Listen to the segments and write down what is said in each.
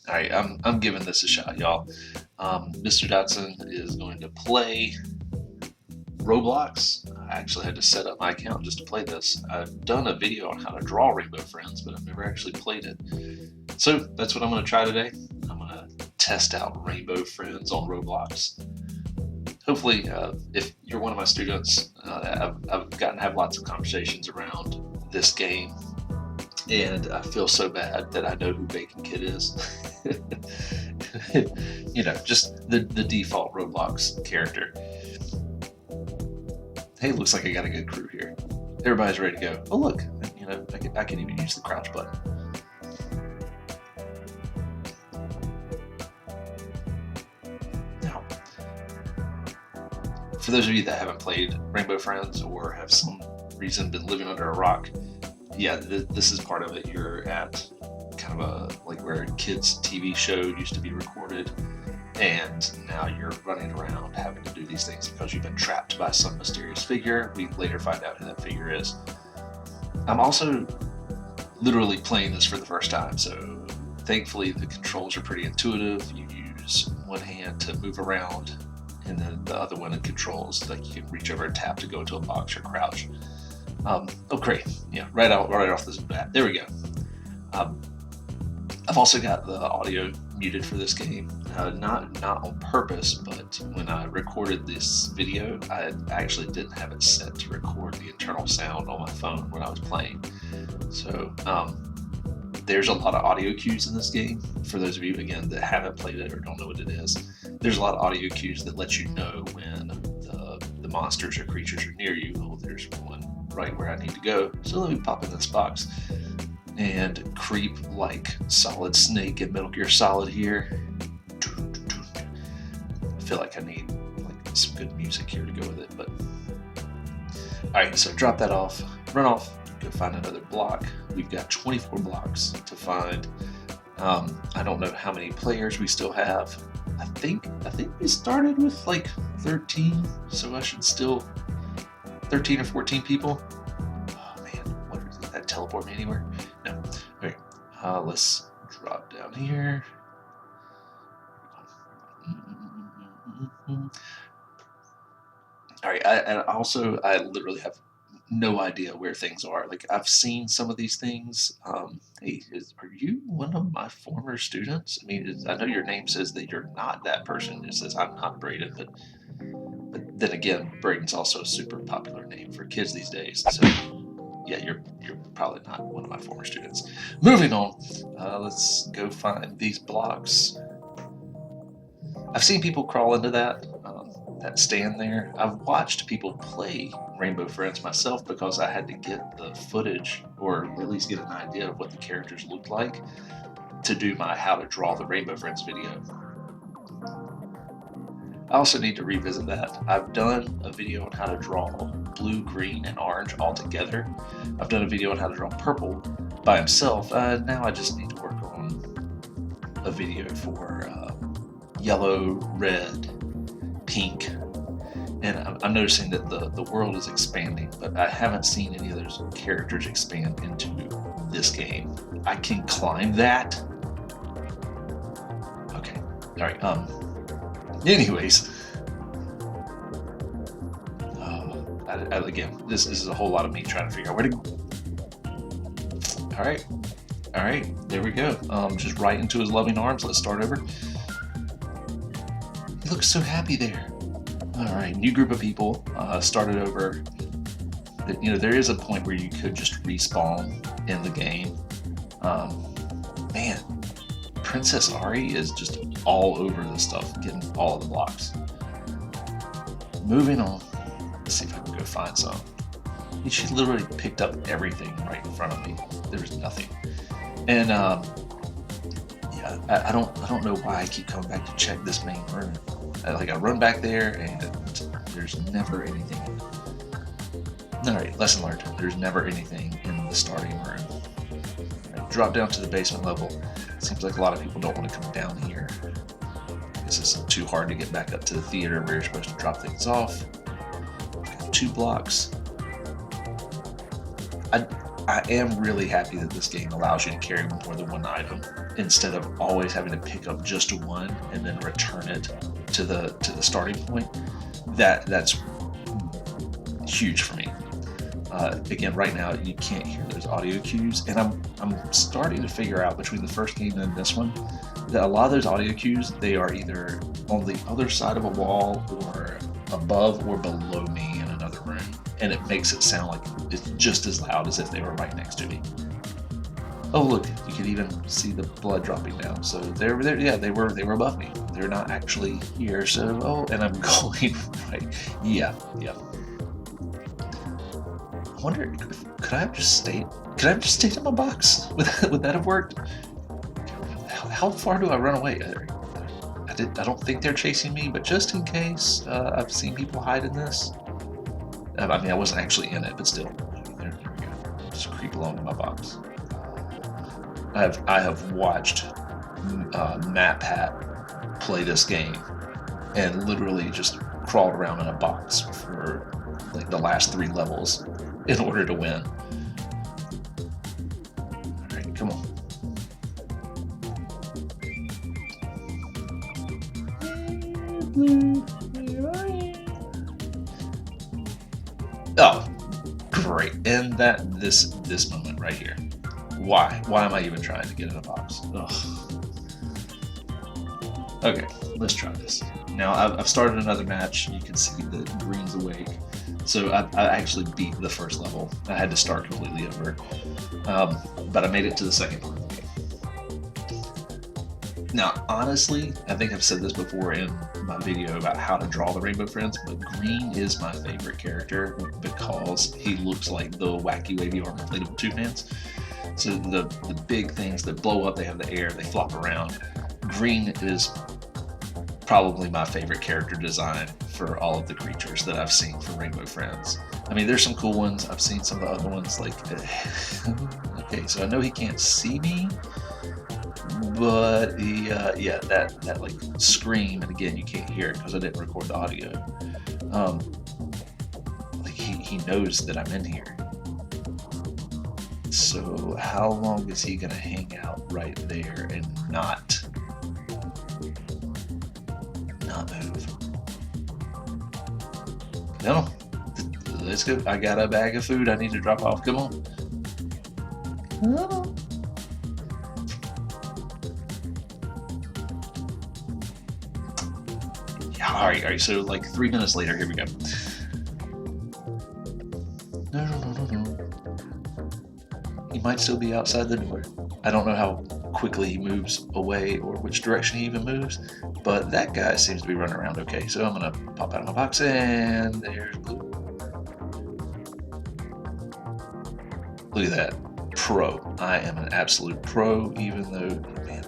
All right, I'm giving this a shot, y'all. Mr. Dodson is going to play Roblox. I actually had to set up my account just to play this. I've done a video on how to draw Rainbow Friends, but I've never actually played it. So that's what I'm going to try today. I'm going to test out Rainbow Friends on Roblox. Hopefully, if you're one of my students, I've gotten to have lots of conversations around this game, and I feel so bad that I know who Bacon Kid is. You know, just the default Roblox character. Hey, looks like I got a good crew here. Everybody's ready to go. Oh look, you know, I can even use the crouch button. Now, for those of you that haven't played Rainbow Friends or have some reason been living under a rock, yeah, this is part of it. You're at kind of like where a kids' TV show used to be recorded, and now you're running around having to do these things because you've been trapped by some mysterious figure. We later find out who that figure is. I'm also literally playing this for the first time, so thankfully the controls are pretty intuitive. You use one hand to move around, and then the other one in controls, like you can reach over and tap to go into a box or crouch. Oh great, yeah, right off this bat. There we go. I've also got the audio muted for this game, not on purpose, but when I recorded this video, I actually didn't have it set to record the internal sound on my phone when I was playing. So there's a lot of audio cues in this game. For those of you, again, that haven't played it or don't know what it is, there's a lot of audio cues that let you know when the monsters or creatures are near you. Oh, there's one right where I need to go. So let me pop in this box and creep like Solid Snake in Metal Gear Solid here. I feel like I need like some good music here to go with it, but alright, so drop that off, run off, go find another block. We've got 24 blocks to find. I don't know how many players we still have. I think we started with like 13, so I should still 13 or 14 people. Oh man, what is that teleport me anywhere? No. Okay, let's drop down here. All right, I literally have no idea where things are. Like, I've seen some of these things. Hey, are you one of my former students? I mean, I know your name says that you're not that person. It says I'm not Braden, but then again, Braden's also a super popular name for kids these days. So yeah, you're probably not one of my former students. Moving on, let's go find these blocks. I've seen people crawl into that stand there. I've watched people play Rainbow Friends myself because I had to get the footage, or at least get an idea of what the characters looked like, to do my how to draw the Rainbow Friends video. I also need to revisit that. I've done a video on how to draw blue, green, and orange all together. I've done a video on how to draw purple by himself. Now I just need to work on a video for yellow, red, pink, and I'm noticing that the world is expanding, but I haven't seen any of those characters expand into this game. I can climb that. Okay, all right. Anyways, again, this is a whole lot of me trying to figure out where to go. All right, there we go. Just right into his loving arms. Let's start over. He looks so happy there. All right, new group of people, started over. You know, there is a point where you could just respawn in the game. Man, Princess Ari is just all over this stuff, getting all of the blocks. Moving on. Let's see if I can go find some. She literally picked up everything right in front of me. There was nothing. And yeah, I don't know why I keep coming back to check this main room. I run back there and there's never anything. Alright, lesson learned. There's never anything in the starting room. Right, drop down to the basement level. Seems like a lot of people don't want to come down here. I guess it's too hard to get back up to the theater where you're supposed to drop things off. Got 2 blocks. I am really happy that this game allows you to carry more than one item instead of always having to pick up just one and then return it to the starting point. That's huge for me. Again, right now you can't hear those audio cues, and I'm starting to figure out between the first game and this one that a lot of those audio cues, they are either on the other side of a wall or above or below me in another room, and it makes it sound like it's just as loud as if they were right next to me. Oh look, you can even see the blood dropping down. So they're yeah, they were above me. They're not actually here. So and I'm going right. Yeah. I wonder, could I have just stayed? Could I have just stayed in my box? Would that have worked? How far do I run away? I don't think they're chasing me, but just in case, I've seen people hide in this. I mean, I wasn't actually in it, but still. There we go. Just creep along in my box. I have watched Matt Pat play this game and literally just crawled around in a box for like the last 3 levels in order to win. All right, come on. Oh, great. And this moment right here. Why am I even trying to get in a box? Ugh. Okay, let's try this. Now I've started another match. You can see that green's awake. So I actually beat the first level. I had to start completely over. But I made it to the second part of the game. Now, honestly, I think I've said this before in my video about how to draw the Rainbow Friends, but Green is my favorite character because he looks like the wacky wavy arm inflatable tube hands. So the big things that blow up, they have the air, they flop around. Green is probably my favorite character design for all of the creatures that I've seen for Rainbow Friends. I mean, there's some cool ones. I've seen some of the other ones, like, okay, so I know he can't see me, but yeah, that like scream, and again, you can't hear it because I didn't record the audio. Like he knows that I'm in here. So how long is he gonna hang out right there and not move? No, let's go. I got a bag of food I need to drop off. Come on. Yeah, all right. So like 3 minutes later, here we go. No. He might still be outside the door. I don't know how quickly he moves away or which direction he even moves, but that guy seems to be running around okay. So I'm gonna pop out of my box, and there's Blue. Look at that. Pro. I am an absolute pro, even though, man,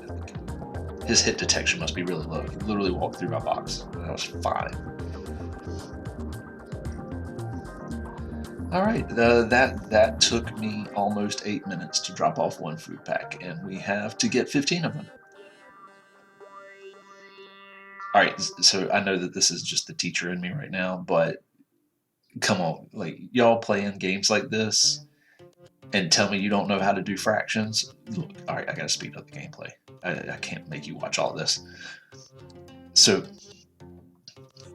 his hit detection must be really low. He literally walked through my box. That was fine. All right, that took me almost 8 minutes to drop off 1 food pack, and we have to get 15 of them. All right, so I know that this is just the teacher in me right now, but come on, like, y'all playing games like this and tell me you don't know how to do fractions? Look, all right, I gotta speed up the gameplay. I can't make you watch all this. So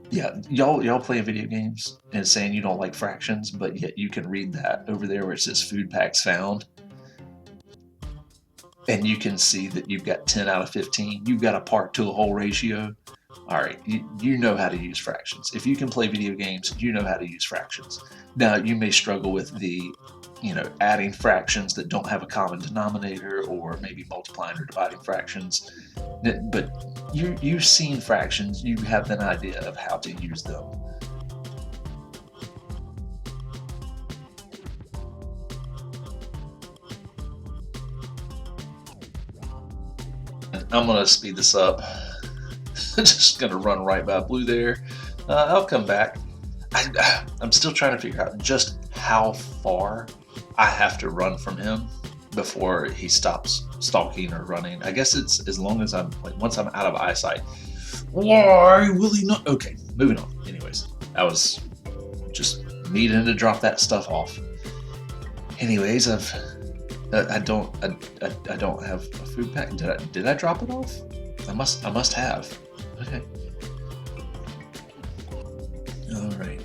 yeah, y'all playing video games and saying you don't like fractions, but yet you can read that over there where it says food packs found, and you can see that you've got 10 out of 15. You've got a part to a whole ratio. All right, you know how to use fractions. If you can play video games, you know how to use fractions. Now, you may struggle with the, adding fractions that don't have a common denominator, or maybe multiplying or dividing fractions. But you've seen fractions, you have an idea of how to use them. I'm gonna speed this up. Just gonna run right by Blue there. I'll come back. I'm still trying to figure out just how far I have to run from him before he stops stalking or running. I guess it's as long as once I'm out of eyesight. Why will he not? Okay, moving on. Anyways, I was just needing to drop that stuff off. Anyways, I don't have a food pack. Did I drop it off? I must have. Okay. All right.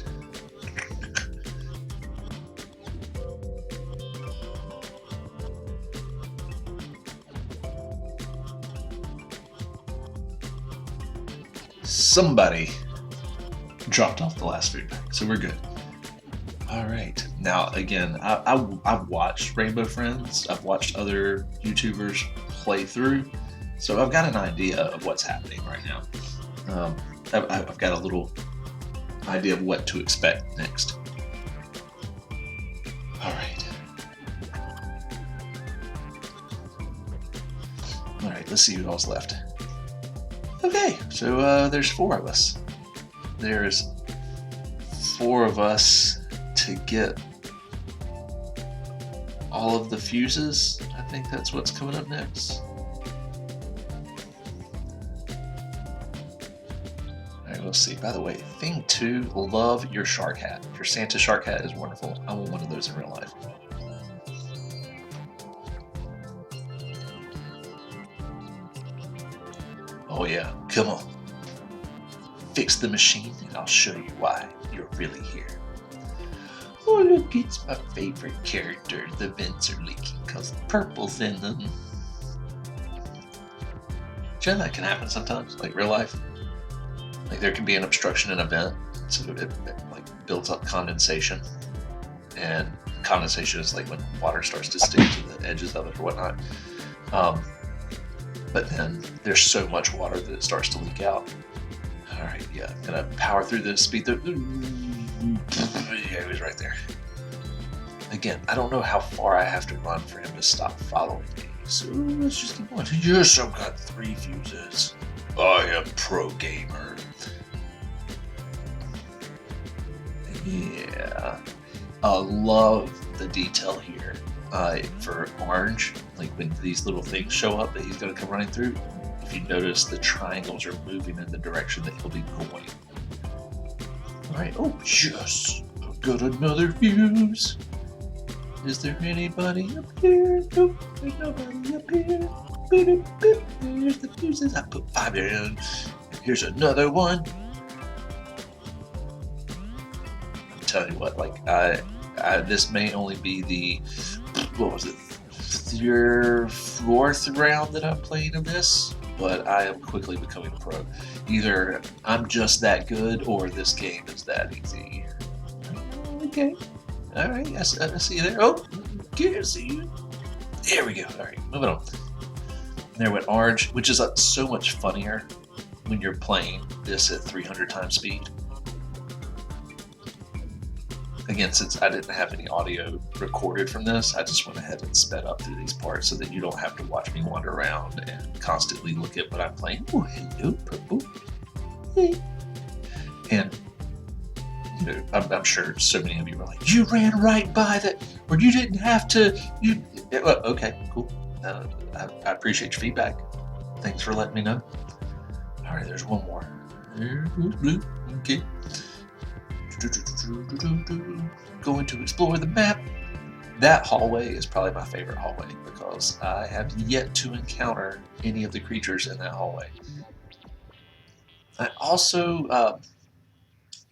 Somebody dropped off the last food pack, so we're good. All right. Now, again, I've watched Rainbow Friends. I've watched other YouTubers play through, so I've got an idea of what's happening right now. I've got a little idea of what to expect next. All right. All right, let's see who all's left. Okay, so there's 4 of us. There's 4 of us to get all of the fuses. I think that's what's coming up next. Alright, we'll see. By the way, thing 2, love your shark hat. Your Santa shark hat is wonderful. I want one of those in real life. Oh yeah, come on. Fix the machine and I'll show you why you're really here. Oh look, it's my favorite character. The vents are leaking because the purple's in them. Do you know that can happen sometimes, like real life? Like there can be an obstruction in a vent, so it like builds up condensation. And condensation is like when water starts to stick to the edges of it or whatnot. But then there's so much water that it starts to leak out. All right, yeah, I'm gonna power through this, speed through. Yeah, he was right there. Again, I don't know how far I have to run for him to stop following me. So let's just keep going. Yes, I've got 3 fuses. I am pro gamer. Yeah, I love the detail here. For orange, like when these little things show up that he's going to come running through, if you notice the triangles are moving in the direction that he'll be going. Alright, oh yes, I've got another fuse. Is there anybody up here? Nope, there's nobody up here. There's the fuses. I put 5 in. Here's another one. I'm telling you what, like this may only be the, what was it, 3rd, 4th round that I'm playing of this, but I am quickly becoming a pro. Either I'm just that good or this game is that easy. Okay. Alright, I see you there. Oh, can't see you. There we go. Alright, moving on. There went orange, which is so much funnier when you're playing this at 300 times speed. Again, since I didn't have any audio recorded from this, I just went ahead and sped up through these parts so that you don't have to watch me wander around and constantly look at what I'm playing. Oh, hello, purple. Hey. And, you know, I'm sure so many of you were like, you ran right by that, or you didn't have to. Well, okay, cool. I appreciate your feedback. Thanks for letting me know. All right, there's one more. There's blue. Okay. Going to explore the map. That hallway is probably my favorite hallway because I have yet to encounter any of the creatures in that hallway. I also,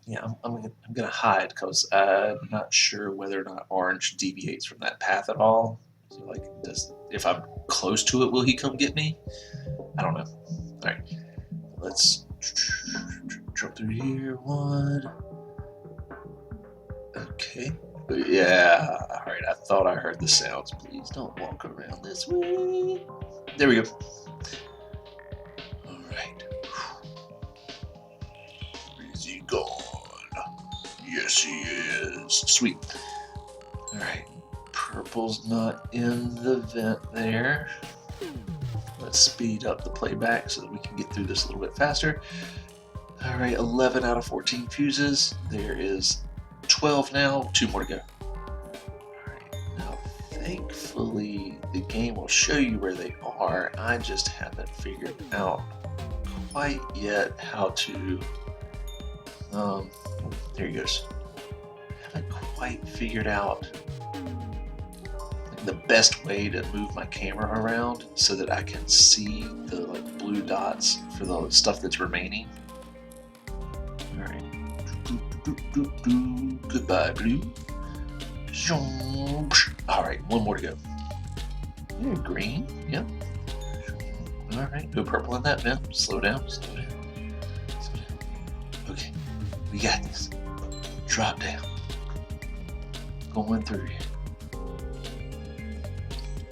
yeah, I'm gonna hide because I'm not sure whether or not orange deviates from that path at all. So, like, if I'm close to it, will he come get me? I don't know. All right, let's jump through here. 1. Okay. Yeah. All right. I thought I heard the sounds. Please don't walk around this way. There we go. All right. Is he gone? Yes, he is. Sweet. All right. Purple's not in the vent there. Let's speed up the playback so that we can get through this a little bit faster. All right. 11 out of 14 fuses. There is 12 now, 2 more to go. Alright, now thankfully the game will show you where they are. I just haven't figured out quite yet how to, there he goes. I haven't quite figured out the best way to move my camera around so that I can see the like blue dots for the stuff that's remaining. All right. Goodbye, blue. All right, one more to go. Yeah, green. Yep. All right, go purple in that bit. Slow down. Slow down. Slow down. Okay, we got this. Drop down. Going through here.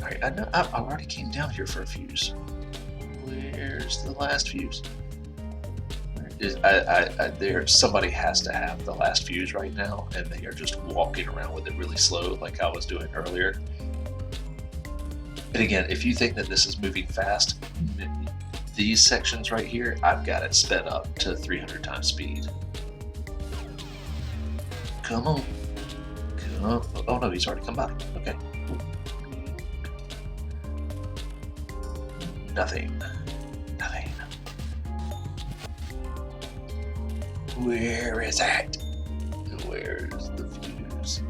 All right, I know I already came down here for a fuse. Where's the last fuse? Somebody has to have the last fuse right now, and they are just walking around with it really slow, like I was doing earlier. And again, if you think that this is moving fast, these sections right here, I've got it sped up to 300 times speed. Come on. Come on. Oh no, he's already come by. Okay. Nothing. Nothing. Where is it? Where's the fuse?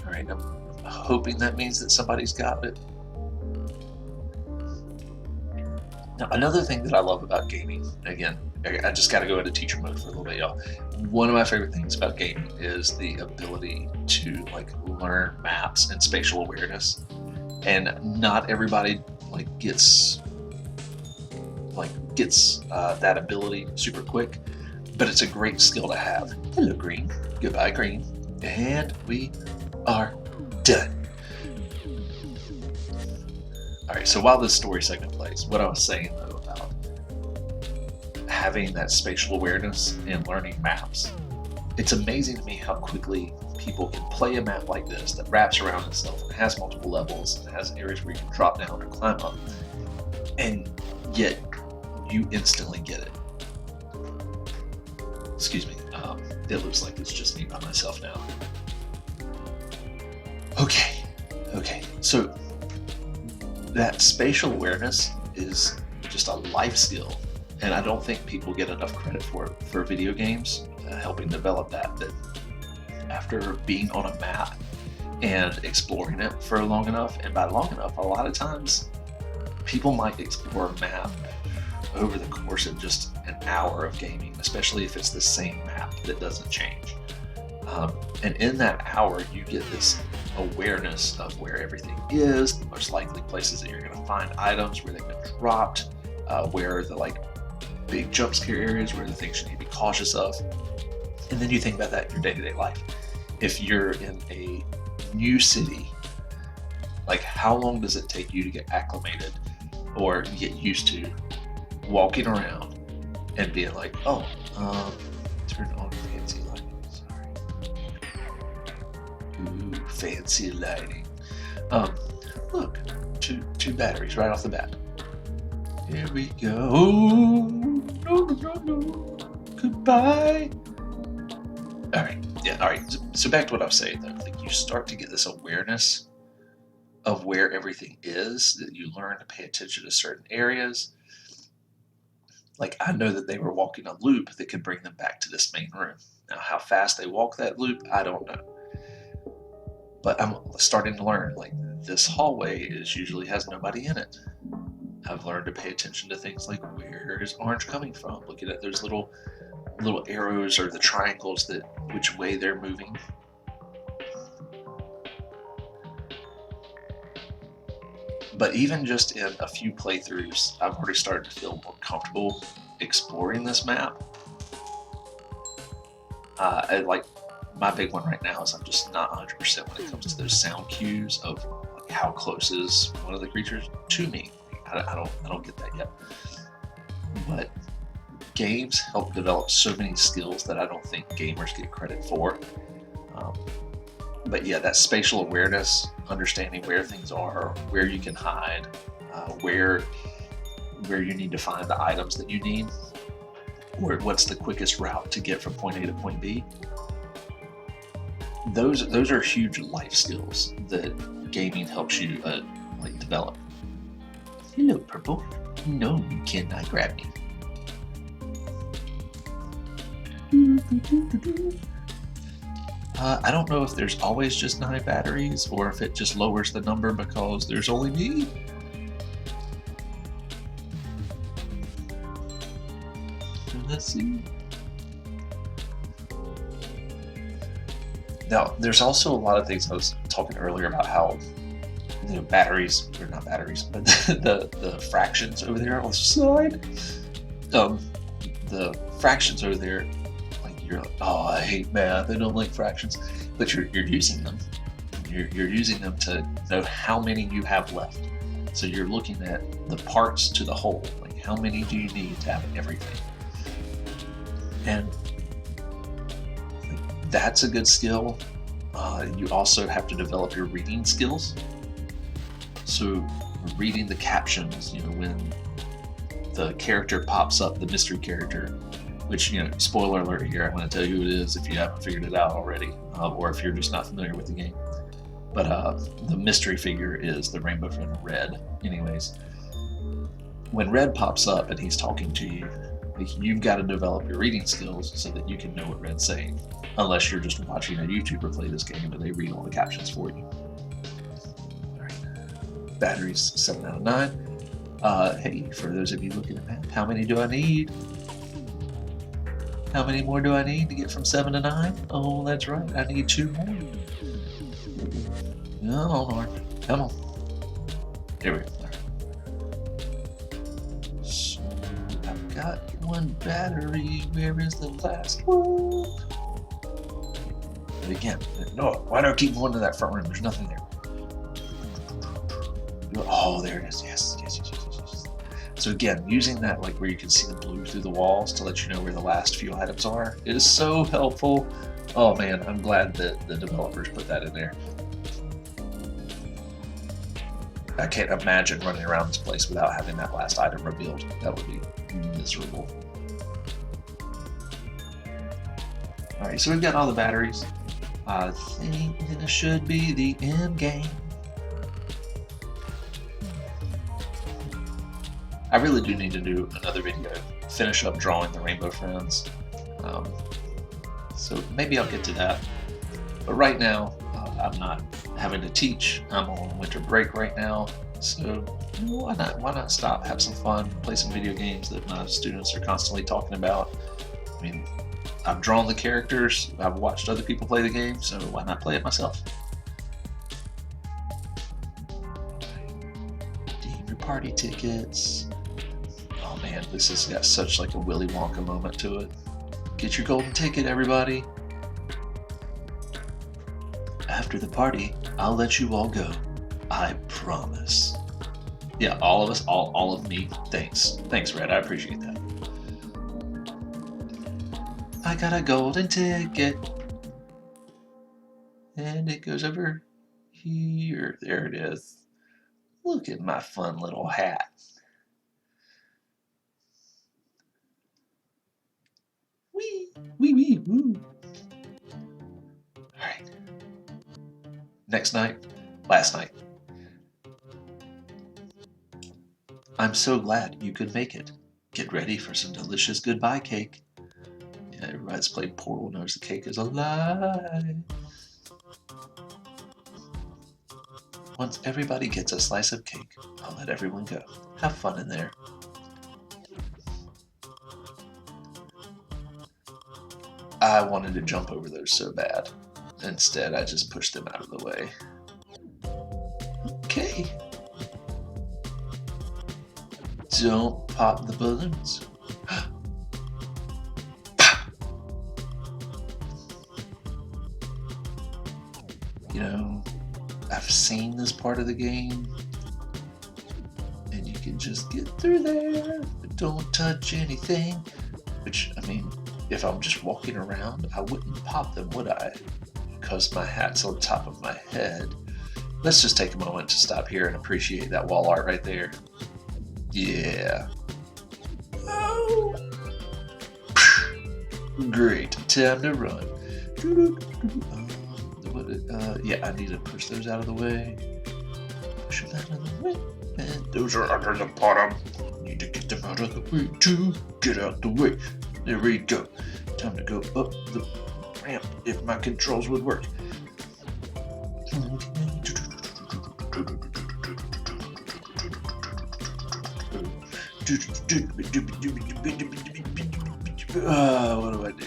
Alright, I'm hoping that means that somebody's got it. Now, another thing that I love about gaming, again, I just got to go into teacher mode for a little bit, y'all. One of my favorite things about gaming is the ability to like learn maps and spatial awareness. And not everybody gets that ability super quick, but it's a great skill to have. Hello, green. Goodbye, green. And we are done. All right, so while this story segment plays, what I was saying though about having that spatial awareness and learning maps, it's amazing to me how quickly people can play a map like this that wraps around itself and has multiple levels and has areas where you can drop down or climb up, and yet you instantly get it. Excuse me, it looks like it's just me by myself now. Okay, so that spatial awareness is just a life skill, and I don't think people get enough credit for it for video games, helping develop that after being on a map and exploring it for long enough, and by long enough, a lot of times people might explore a map over the course of just an hour of gaming, especially if it's the same map that doesn't change. And in that hour, you get this awareness of where everything is, the most likely places that you're going to find items, where they've been dropped, where the big jump scare areas, where the things you need to be cautious of. And then you think about that in your day-to-day life. If you're in a new city, how long does it take you to get acclimated or get used to walking around and being like, turn on fancy lighting. Sorry. Ooh, fancy lighting. Look, two batteries right off the bat. Here we go. Oh, no. Goodbye. All right. So back to what I was saying though. You start to get this awareness of where everything is, that you learn to pay attention to certain areas. I know that they were walking a loop that could bring them back to this main room. Now, how fast they walk that loop, I don't know. But I'm starting to learn, this hallway usually has nobody in it. I've learned to pay attention to things like, where is orange coming from? Looking at those little arrows or the triangles, which way they're moving. But even just in a few playthroughs, I've already started to feel more comfortable exploring this map. My big one right now is I'm just not 100% when it comes to those sound cues of how close is one of the creatures to me. I don't get that yet. But games help develop so many skills that I don't think gamers get credit for. But yeah, that spatial awareness, understanding where things are, where you can hide, where you need to find the items that you need, or what's the quickest route to get from point A to point B. Those are huge life skills that gaming helps you develop. Hello, purple. No, you cannot grab me. I don't know if there's always just 9 batteries or if it just lowers the number because there's only me. Let's see. Now, there's also a lot of things I was talking earlier about how batteries, or not batteries, but the fractions over there on the side. The fractions over there, like you're like, oh, I hate math. I don't like fractions, but you're using them. You're using them to know how many you have left. So you're looking at the parts to the whole. Like how many do you need to have everything? And that's a good skill. You also have to develop your reading skills. So reading the captions, when the character pops up, the mystery character, which, spoiler alert here, I'm going to tell you who it is if you haven't figured it out already, or if you're just not familiar with the game. But the mystery figure is the rainbow friend Red. Anyways, when Red pops up and he's talking to you, you've got to develop your reading skills so that you can know what Red's saying. Unless you're just watching a YouTuber play this game and they read all the captions for you. All right. Batteries 7 out of 9. Hey, for those of you looking at that, how many do I need? How many more do I need to get from 7 to 9? Oh, that's right. I need 2 more. No, Lord. Come on. There we go. So, I've got 1 battery. Where is the last one? But again, no, why do I keep going to that front room? There's nothing there. Oh, there it is. Yes. So again, using that, like where you can see the blue through the walls to let you know where the last few items are, is so helpful. Oh man, I'm glad that the developers put that in there. I can't imagine running around this place without having that last item revealed. That would be miserable. Alright, so we've got all the batteries. I think this should be the end game. I really do need to do another video, finish up drawing the Rainbow Friends. So maybe I'll get to that. But right now, I'm not having to teach. I'm on winter break right now. So why not stop, have some fun, play some video games that my students are constantly talking about. I mean, I've drawn the characters, I've watched other people play the game, so why not play it myself? Redeem your party tickets. Oh man, this has got such like a Willy Wonka moment to it. Get your golden ticket, everybody. After the party, I'll let you all go. I promise. Yeah, all of us, all of me. Thanks, Red. I appreciate that. I got a golden ticket, and it goes over here. There it is. Look at my fun little hat. Wee, woo. All right. Last night. I'm so glad you could make it. Get ready for some delicious goodbye cake. Yeah, everybody's played Portal knows the cake is alive. Once everybody gets a slice of cake, I'll let everyone go. Have fun in there. I wanted to jump over those so bad. Instead, I just pushed them out of the way. Okay. Don't pop the balloons. I've seen this part of the game, and you can just get through there, but don't touch anything. Which, I mean, if I'm just walking around, I wouldn't pop them, would I? Because my hat's on top of my head. Let's just take a moment to stop here and appreciate that wall art right there. Yeah. Oh. Great. Time to run. Yeah, I need to push those out of the way. Push them out of the way. And those are under the bottom. Need to get them out of the way too. Get out the way. There we go. Time to go up the cramp if my controls would work. What do I do?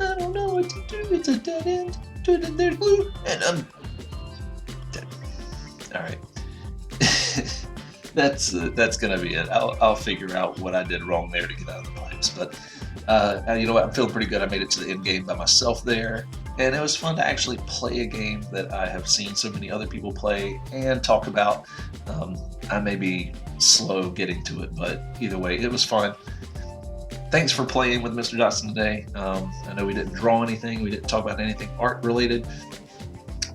I don't know what to do. It's a dead end. There's blue, and I'm dead. All right. That's gonna be it. I'll figure out what I did wrong there to get out of the pipes. But you know what? I'm feeling pretty good. I made it to the end game by myself there, and it was fun to actually play a game that I have seen so many other people play and talk about. I may be slow getting to it, but either way, it was fun. Thanks for playing with Mr. Dodson today. I know we didn't draw anything, we didn't talk about anything art related,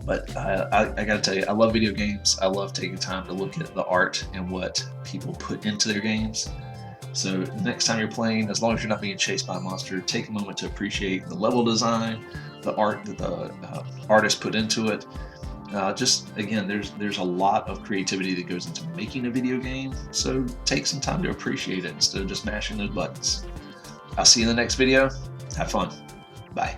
but I gotta tell you, I love video games. I love taking time to look at the art and what people put into their games. So next time you're playing, as long as you're not being chased by a monster, take a moment to appreciate the level design, the art that the artist put into it. Just again, there's a lot of creativity that goes into making a video game, so take some time to appreciate it instead of just mashing those buttons. I'll see you in the next video. Have fun. Bye.